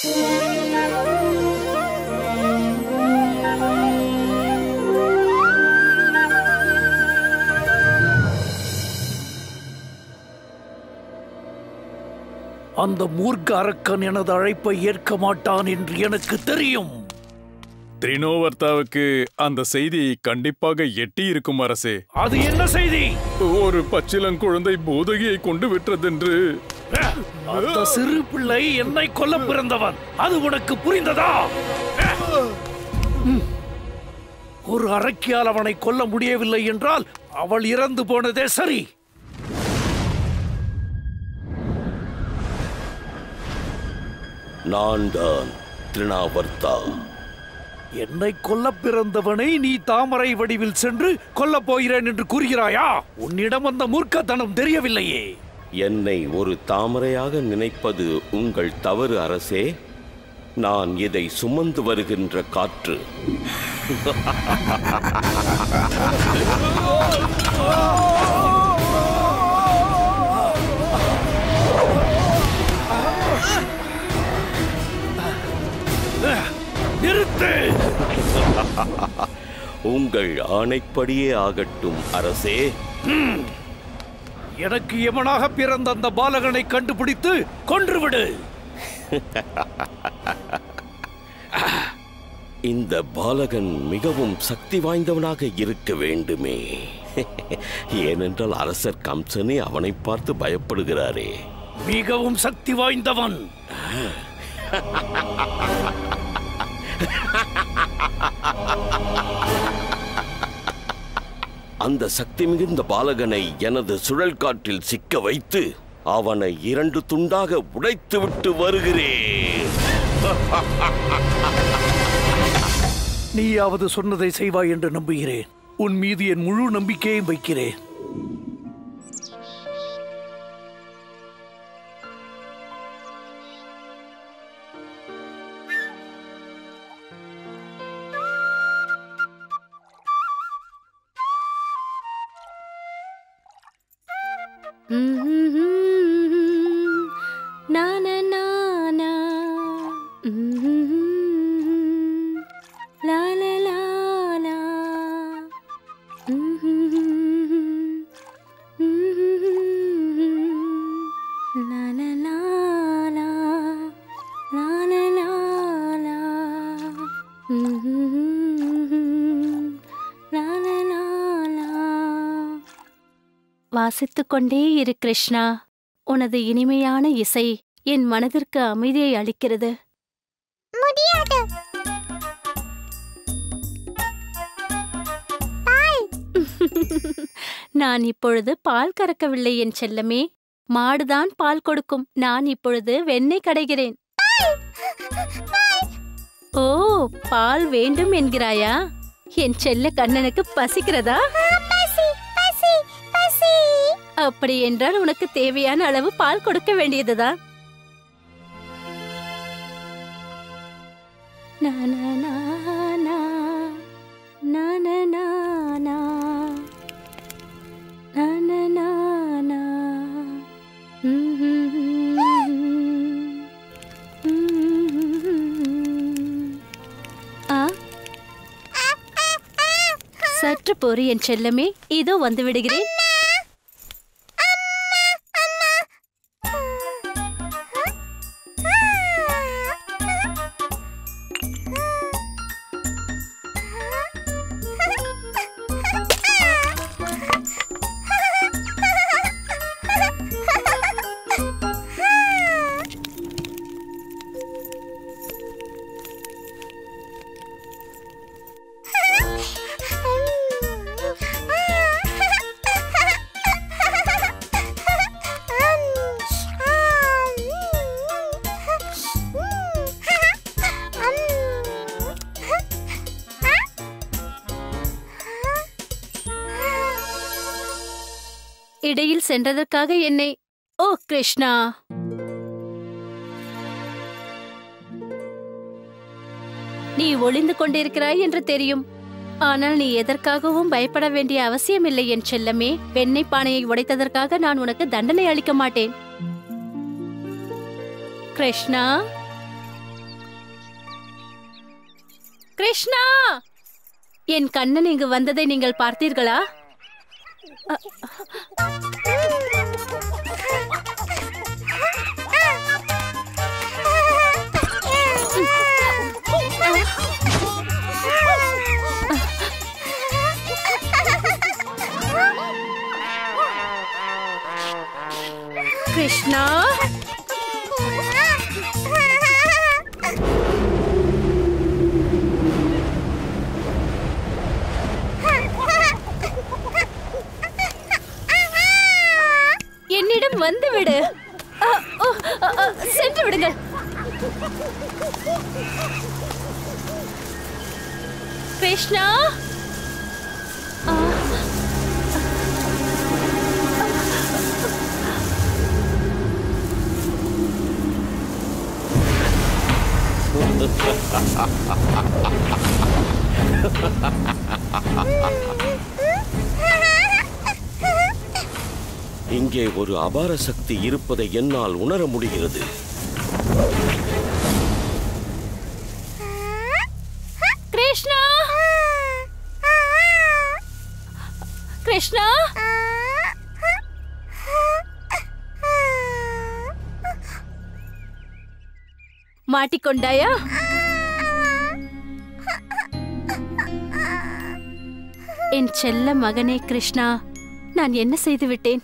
அந்த மூர்க்க அரக்கன் எனது அழைப்பை ஏற்க மாட்டான் என்று எனக்கு தெரியும். திரினோவர்த்தாவுக்கு அந்த செய்தி கண்டிப்பாக எட்டி இருக்கும் அரசே. அது என்ன செய்தி? ஒரு பச்சிலங்குழந்தை போதகியை கொண்டு விட்டதென்று. அந்த சிறு பிள்ளை என்னை கொல்ல பிறந்தவன். அது உனக்கு புரிந்ததா? ஒரு அரக்கியால் அவனை கொல்ல முடியவில்லை என்றால் அவள் இறந்து போனதே சரி. நான் தான் திரினோவர்த்தா. என்னை கொல்ல பிறந்தவனை நீ தாமரை வடிவில் சென்று கொல்லப் போகிறேன் என்று கூறுகிறாயா? உன்னிடம் அந்த மூர்க்கத்தனம் தெரியவில்லையே. என்னை ஒரு தாமரையாக நினைப்பது உங்கள் தவறு அரசே. நான் இதை சுமந்து வருகின்ற காற்று. நிறுத்து! உங்கள் ஆணைப்படியே ஆகட்டும் அரசே. எனக்கு எவனாக பிறந்த அந்த பாலகனை கண்டுபிடித்து கொன்றுவிடு. இந்த பாலகன் மிகவும் சக்தி வாய்ந்தவனாக இருக்க வேண்டுமே. ஏனென்றால் அரசர் கம்சனே அவனை பார்த்து பயப்படுகிறாரே. மிகவும் சக்தி வாய்ந்தவன். அந்த சக்தி மிகுந்த பாலகனை எனது சுழல் காற்றில் சிக்க வைத்து அவனை 2 துண்டாக உடைத்து விட்டு வருகிறேன். நீயாவது சொன்னதை செய்வாய் என்று நம்புகிறேன். உன் மீது என் முழு நம்பிக்கையை வைக்கிறேன். வாசித்துக் கொண்டே இரு கிருஷ்ணா. உனது இனிமையான இசை என் மனதிற்கு அமைதியை அளிக்கிறது. முடியாது. நான் இப்பொழுது பால் கறக்கவில்லை என் செல்லமே. மாடுதான் பால் கொடுக்கும். நான் இப்பொழுது வெண்ணெய் கடைகிறேன். ஓ, பால் வேண்டும் என்கிறாயா? என் செல்ல கண்ணனுக்கு பசிக்கிறதா? அப்படி என்றால் உனக்கு தேவையான அளவு பால் கொடுக்க வேண்டியதுதான். சற்று பொறு என் செல்லமே, இதோ வந்து விடுகிறேன். இடையில் சென்றதற்காக என்னை... ஓ கிருஷ்ணா, நீ ஒளிந்து கொண்டிருக்கிறாய் என்று தெரியும். ஆனால் நீ எதற்காகவும் பயப்பட வேண்டிய அவசியமில்லை என் செல்லமே. வெண்ணெய் பானையை உடைத்ததற்காக நான் உனக்கு தண்டனை அளிக்க மாட்டேன். கிருஷ்ணா, கிருஷ்ணா, என் கண்ணன் இங்கு வந்ததை நீங்கள் பார்த்தீர்களா? கிருஷ்ணா, என்னிடம் வந்து விடு. சென்று விடுங்கள். கிருஷ்ணா, இங்கே ஒரு அபார சக்தி இருப்பதை என்னால் உணர முடிகிறது. கிருஷ்ணா, கிருஷ்ணா, மாட்டிக்கொண்டாயா? என் செல்ல மகனே கிருஷ்ணா, நான் என்ன செய்து விட்டேன்?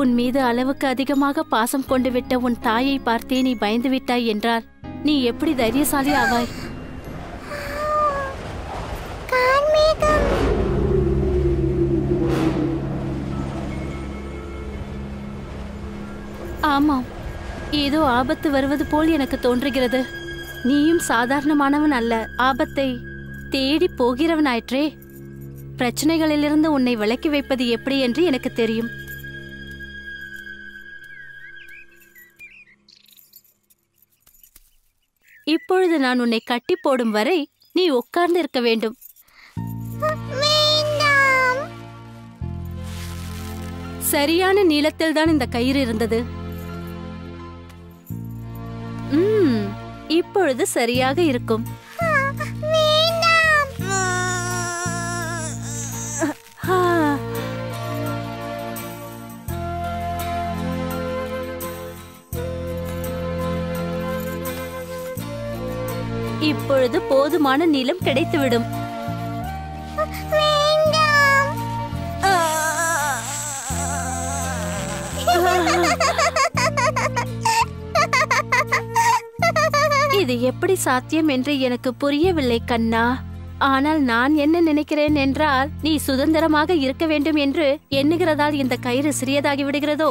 உன் மீது அளவுக்கு அதிகமாக பாசம் கொண்டு விட்ட உன் தாயை பார்த்தே நீ பயந்து விட்டாய் என்றால் நீ எப்படி தைரியசாலி ஆவாய்? ஆமாம், ஏதோ ஆபத்து வருவது போல் எனக்கு தோன்றுகிறது. நீயும் சாதாரணமானவன் அல்ல, ஆபத்தை தேடி போகிறவனாயிற்றே. பிரச்சனைகளிலிருந்து உன்னை விலக்கி வைப்பது எப்படி என்று எனக்கு தெரியும். இப்பொழுது நான் உன்னை கட்டி போடும் வரை நீ உட்கார்ந்து இருக்க வேண்டும். சரியான நீளத்தில் தான் இந்த கயிறு இருந்தது. இப்பொழுது சரியாக இருக்கும். இப்பொழுது போதுமான நீளம் கிடைத்துவிடும். இது எப்படி சாத்தியம் என்று எனக்கு புரியவில்லை கண்ணா. ஆனால் நான் என்ன நினைக்கிறேன் என்றால், நீ சுதந்திரமாக இருக்க வேண்டும் என்று எண்ணுகிறதால் இந்த கயிறு சிறியதாகி விடுகிறதோ?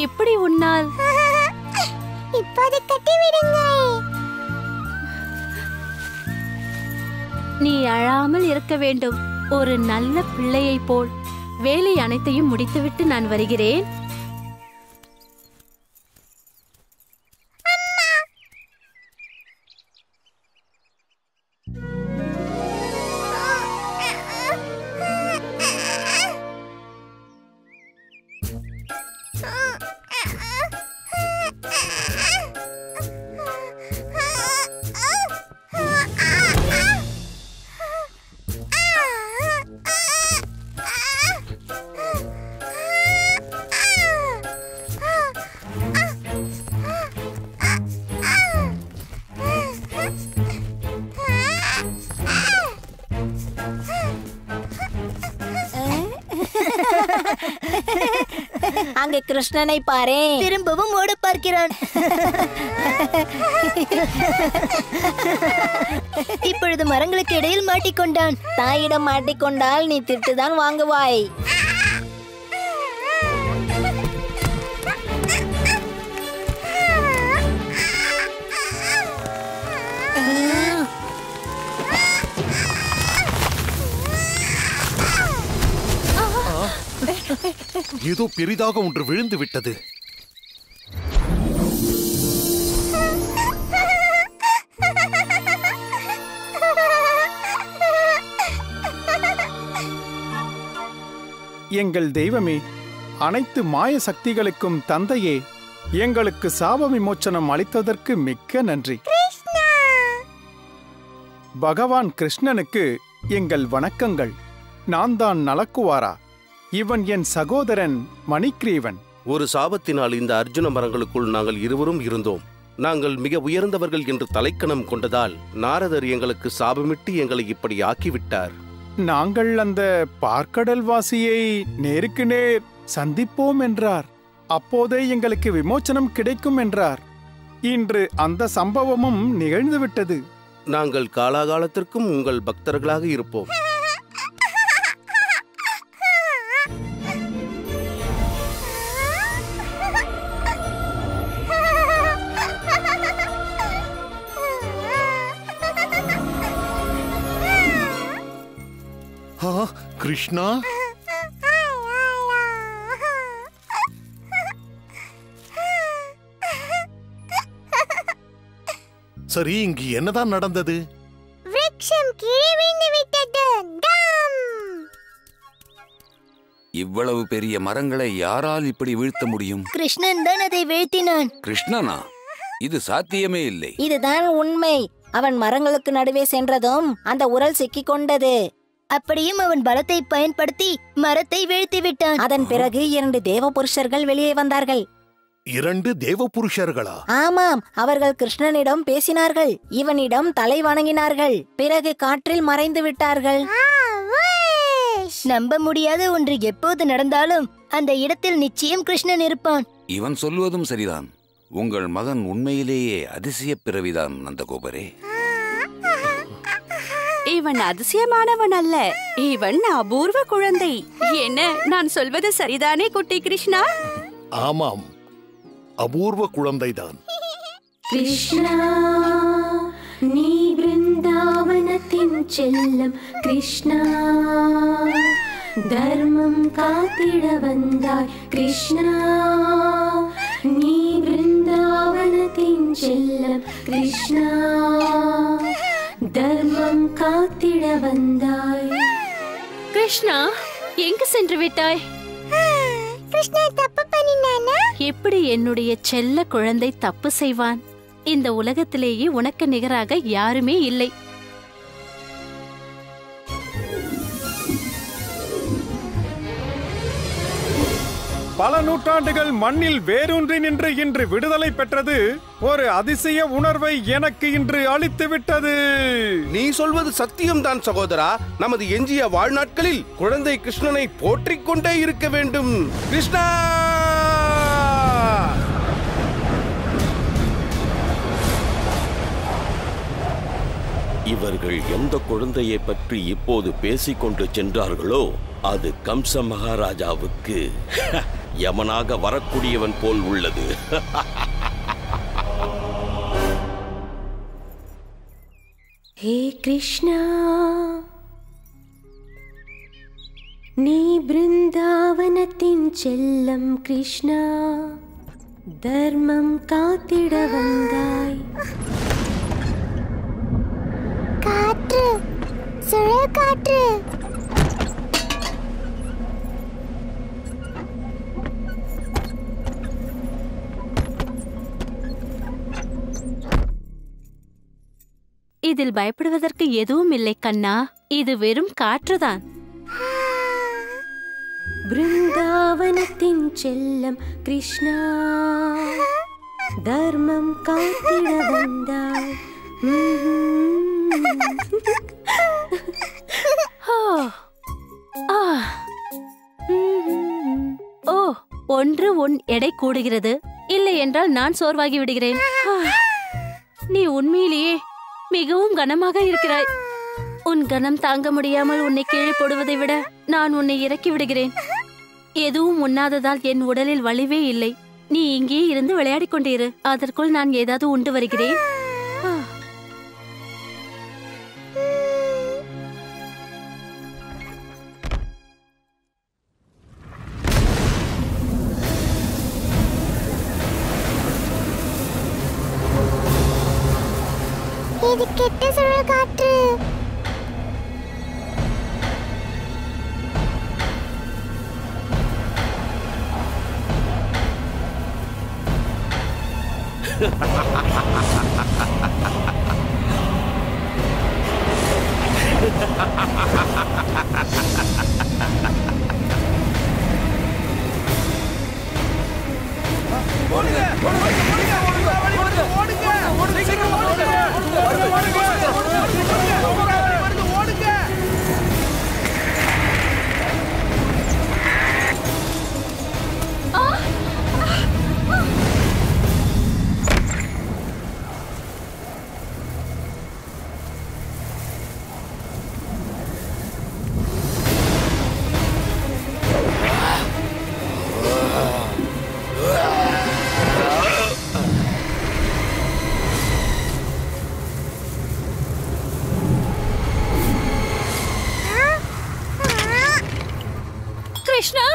எப்படி உன்னால்? இப்போது கட்டி விடுங்கள். நீ அழாமல் இருக்க வேண்டும், ஒரு நல்ல பிள்ளையை போல். வேலை அனைத்தையும் முடித்துவிட்டு நான் வருகிறேன். அங்கே கிருஷ்ணனை பாரே, திரும்பவும் ஓட பார்க்கிறான். இப்பொழுது மரங்களுக்கு இடையில் மாட்டிக்கொண்டான். தாயிடம் மாட்டிக்கொண்டால் நீ திட்டுதான் வாங்குவாய். ஏதோ பெரிதாக ஒன்று விழுந்து விட்டது. எங்கள் தெய்வமே, அனைத்து மாய சக்திகளுக்கும் தந்தையே, எங்களுக்கு சாப விமோச்சனம் அளித்ததற்கு மிக்க நன்றி. பகவான் கிருஷ்ணனுக்கு எங்கள் வணக்கங்கள். நான் தான் நலக்குவாரா. இவன் என் சகோதரன் மணிக்ரீவன். ஒரு சாபத்தினால் இந்த அர்ஜுன மரங்களுக்குள் நாங்கள் இருவரும் இருந்தோம். நாங்கள் மிக உயர்ந்தவர்கள் என்று தலைக்கணம் கொண்டதால் நாரதர் எங்களுக்கு சாபமிட்டு எங்களை இப்படி ஆக்கிவிட்டார். நாங்கள் அந்த பார்க்கடல்வாசியை நேருக்கு நேர் சந்திப்போம் என்றார். அப்போதே எங்களுக்கு விமோச்சனம் கிடைக்கும் என்றார். இன்று அந்த சம்பவமும் நிகழ்ந்துவிட்டது. நாங்கள் காலாகாலத்திற்கும் உங்கள் பக்தர்களாக இருப்போம். கிருஷ்ணா, சரி, இங்கு என்னதான் நடந்தது? விருட்சம் கீழே விழுந்து விட்டது. இவ்வளவு பெரிய மரங்களை யாரால் இப்படி வீழ்த்த முடியும்? கிருஷ்ணன் தான் அதை வீழ்த்தினான். கிருஷ்ணனா? இது சாத்தியமே இல்லை. இதுதான் உண்மை. அவன் மரங்களுக்கு நடுவே சென்றதும் அந்த உரல் சிக்கிக் கொண்டது. அப்படியும் அவன் பலத்தை பயன்படுத்தி மரத்தை வீழ்த்தி விட்டான். அதன் பிறகு 2 தேவ புருஷர்கள் வெளியே வந்தார்கள். 2 தேவ புருஷர்களா? ஆமாம், அவர்கள் கிருஷ்ணனிடம் பேசினார்கள், இவனிடம் தலை வணங்கினார்கள், பிறகு காற்றில் மறைந்து விட்டார்கள். நம்ப முடியாத ஒன்று எப்போது நடந்தாலும் அந்த இடத்தில் நிச்சயம் கிருஷ்ணன் இருப்பான். இவன் சொல்வதும் சரிதான். உங்கள் மகன் உண்மையிலேயே அதிசய பிறவிதான் நந்தகோபரே. இவன் அதிசயமானவன் அல்ல, இவன் அபூர்வ குழந்தை. என்ன, நான் சொல்வது சரிதானே குட்டி கிருஷ்ணா? ஆமாம், அபூர்வ குழந்தைதான். கிருஷ்ணா, நீ பிருந்தாவனத்தின் செல்லம். கிருஷ்ணா, தர்மம் காத்திட வந்தாய். கிருஷ்ணா, நீ பிருந்தாவனத்தின் செல்லம். கிருஷ்ணா, தர்மம் காத்திட வந்தாய். கிருஷ்ணா, எங்கு சென்று விட்டாய்? கிருஷ்ணா தப்பு பண்ணினானா? எப்படி என்னுடைய செல்ல குழந்தை தப்பு செய்வான்? இந்த உலகத்திலேயே உனக்கு நிகராக யாருமே இல்லை. பல நூற்றாண்டுகள் மண்ணில் வேரூன்றி நின்று இன்று விடுதலை பெற்றது ஒரு அதிசய உணர்வை எனக்கு இன்று அளித்து விட்டது. நீ சொல்வது சத்தியம்தான் சகோதரா. நமது எஞ்சிய வாழ்நாட்களில் குழந்தை கிருஷ்ணனை போற்றிக் கொண்டே இருக்க வேண்டும். கிருஷ்ணா! இவர்கள் எந்த குழந்தையை பற்றி இப்போது பேசிக்கொண்டு சென்றார்களோ அது கம்ச மகாராஜாவுக்கு யமனாக வரக்கூடியவன் போல் உள்ளது. ஹே கிருஷ்ணா, நீ பிருந்தாவனத்தின் செல்லம். கிருஷ்ணா, தர்மம் காத்திட வந்தாய். காற்று, சுழல் காற்று. இதில் பயப்படுவதற்கு எதுவும் இல்லை கண்ணா, இது வெறும் காற்றுதான். பிருந்தாவனத்தின் செல்லம். கிருஷ்ணா, தர்மம் காத்திட வந்தாய். ஓ, ஒன்று உன் எடை கூடுகிறது, இல்லை என்றால் நான் சோர்வாகி விடுகிறேன். நீ உண்மையிலேயே மிகவும் கனமாக இருக்கிறாய். உன் கனம் தாங்க முடியாமல் உன்னை கீழே போடுவதை விட நான் உன்னை இறக்கி விடுகிறேன். எதுவும் உண்ணாததால் என் உடலில் வலிவே இல்லை. நீ இங்கே இருந்து விளையாடிக் கொண்டிரு, அதற்குள் நான் ஏதாவது உண்டு வருகிறேன். இது கெட்ட சுழல் காற்று. கிருஷ்ணா,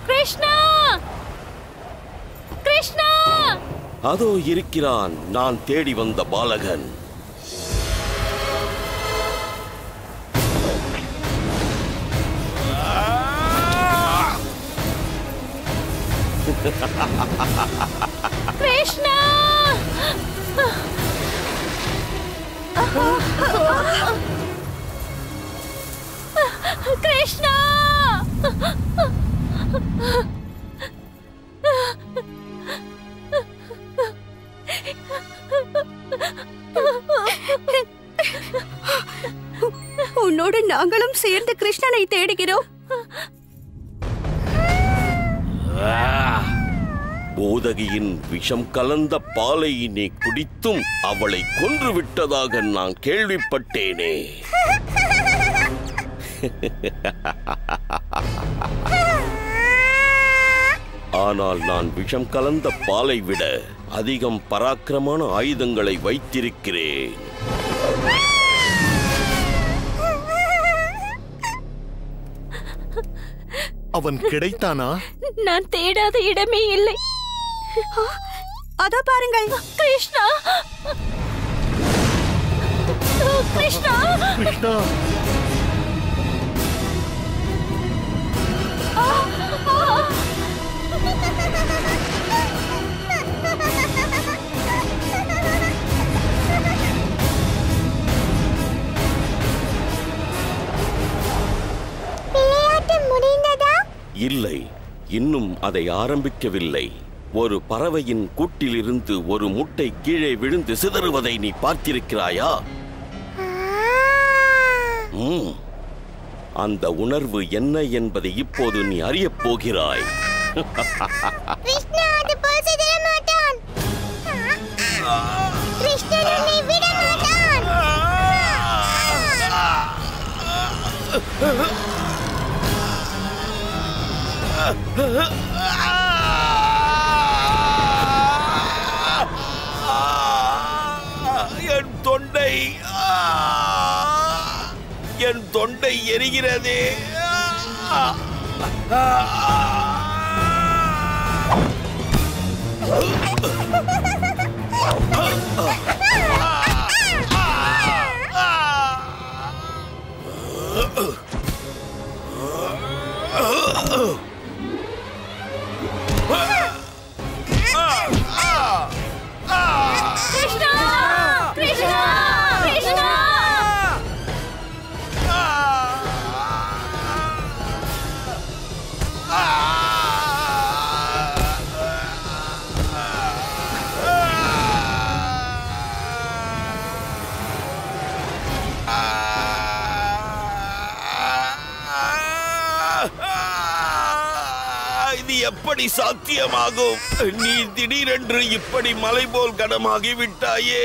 கிருஷ்ணா, கிருஷ்ணா! அதோ இருக்கிறான் நான் தேடி வந்த பாலகன். கிருஷ்ணா! கிருஷ்ணா! உன்னோடு நாங்களும் சேர்ந்து கிருஷ்ணனை தேடுகிறோம். போதகியின் விஷம் கலந்த பாலை நீ குடித்தும் அவளை கொன்று விட்டதாக நான் கேள்விப்பட்டேனே. ஆனால் நான் விஷம் கலந்த பாலை விட அதிகம் பராக்கிரமான ஆயுதங்களை வைத்திருக்கிறேன். அவன் கிடைத்தானா? நான் தேடாத இடமே இல்லை. அதோ பாருங்கள். கிருஷ்ணா! கிருஷ்ணா! கிருஷ்ணா! விளையாட்டு முடிந்ததா? இல்லை, இன்னும் அதை ஆரம்பிக்கவில்லை. ஒரு பறவையின் கூட்டிலிருந்து ஒரு முட்டை கீழே விழுந்து சிதறுவதை நீ பார்த்திருக்கிறாயா? அந்த உணர்வு என்ன என்பதை இப்போது நீ அறியப் போகிறாய். கிருஷ்ணா அது போல் சிதற மாட்டான். கிருஷ்ணன் உன்னை விட மாட்டான். என் தொண்டை, என் தொண்டை எரிகிறதே. இது எப்படி சாத்தியமாகும்? நீ திடீரென்று இப்படி மலை போல் கனமாகி விட்டாயே.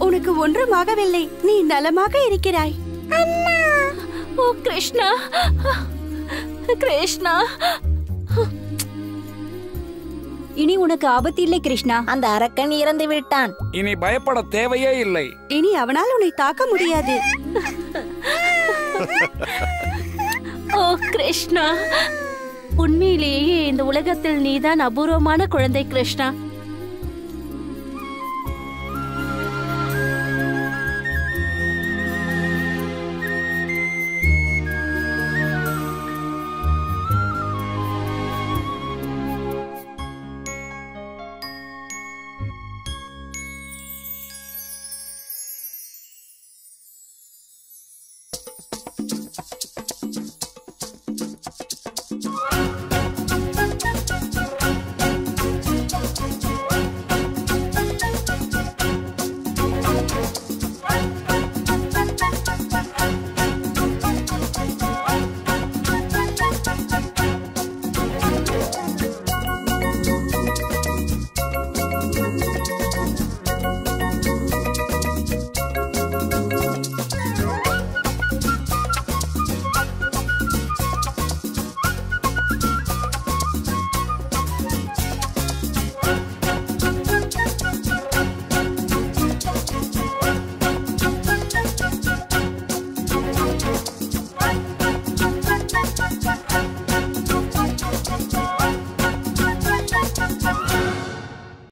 உனக்கு ஒன்றுமாகவில்லை, நீ நலமாக இருக்கிறாய். ஓ கிருஷ்ணா, கிருஷ்ணா! இனி உனக்கு ஆபத்து இல்லை கிருஷ்ணா. அந்த அரக்கன் இறந்து விட்டான். இனி பயப்பட தேவையே இல்லை. இனி அவனால் உன்னை தாக்க முடியாது. ஓ கிருஷ்ணா, உண்மையிலேயே இந்த உலகத்தில் நீதான் அபூர்வமான குழந்தை கிருஷ்ணா.